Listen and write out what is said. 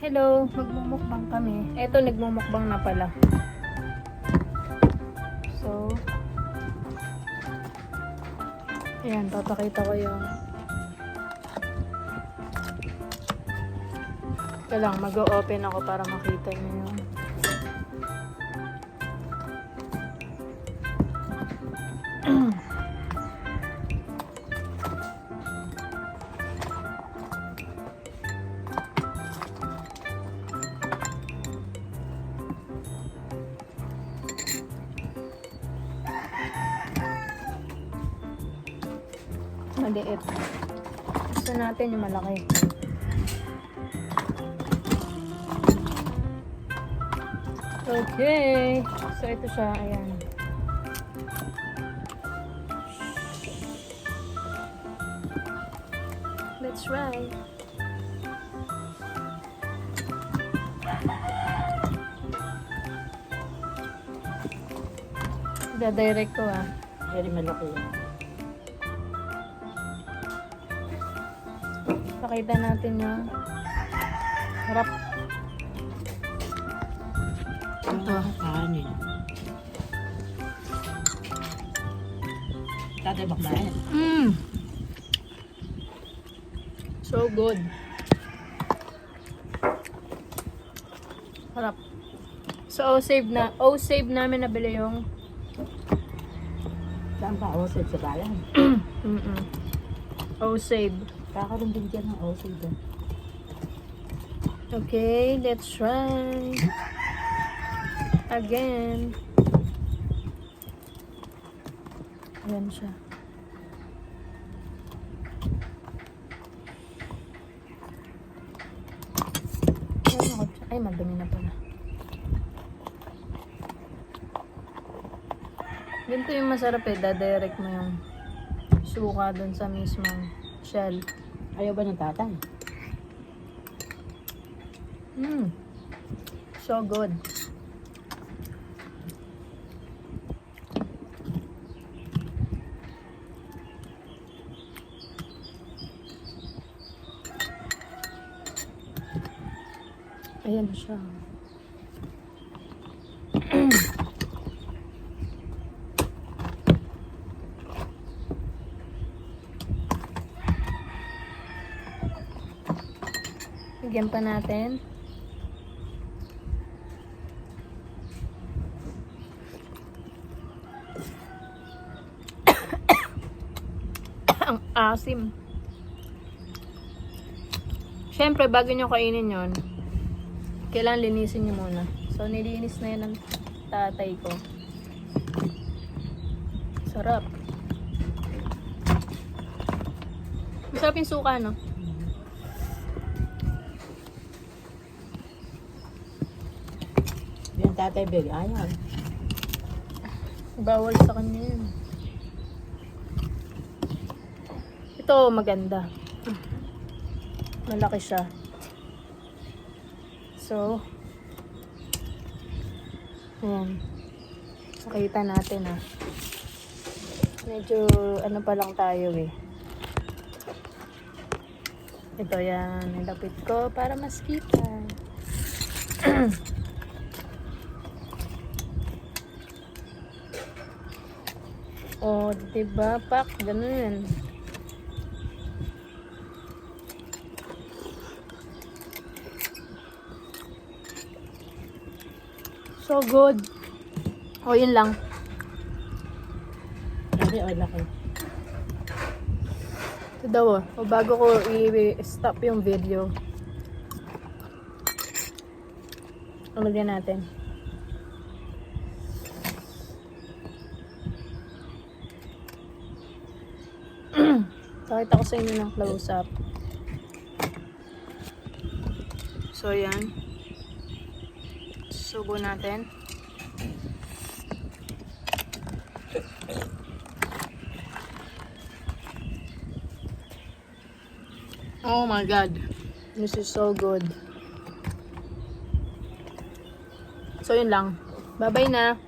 Hello, magmumukbang kami. Eto, nagmumukbang na pala. So, ayan, papakita ko yung ito lang, mag-o-open ako para makita niyo yung maliit. Gusto natin yung malaki. Okay. So, ito siya. Ayan. Let's try. Dadirect ko ah. Very malaki. Pakita natin yung harap. Ito. Kanin. Tatay bakbayan. So good. Harap. So, save namin nabili yung Saan pa osod sa bayan? save. Kakaroon din dyan ng osod. Okay, let's try. Again. Ayan siya. Ay, madumi na pala. Ganito yung masarap eh. Dadirect mo yung suka dun sa mismong shell. Ayaw ba ng tatay? So good. Ayan siya. Bigyan pa natin. Ang asim. Siyempre, bago nyo kainin yon, kailangan linisin nyo muna. So, nilinis na yan ng tatay ko. Sarap. Masarap yung suka, no? Yung tatay big. Ayaw. Bawal sa kanya yun. Ito, maganda. Malaki siya. So, ayan. Nakita natin ah. Medyo ano pa lang tayo eh. Ito yan. Nilapit ko para mas kita. Oh, diba pak? Ganun. So good. O, yun lang. Kasi o laki. Ito daw o bago ko i-stop yung video. Lagyan natin. Pakita ko sa inyo ng close-up. So, yan. Subo natin. Oh my God. This is so good. So, yun lang. Bye-bye na.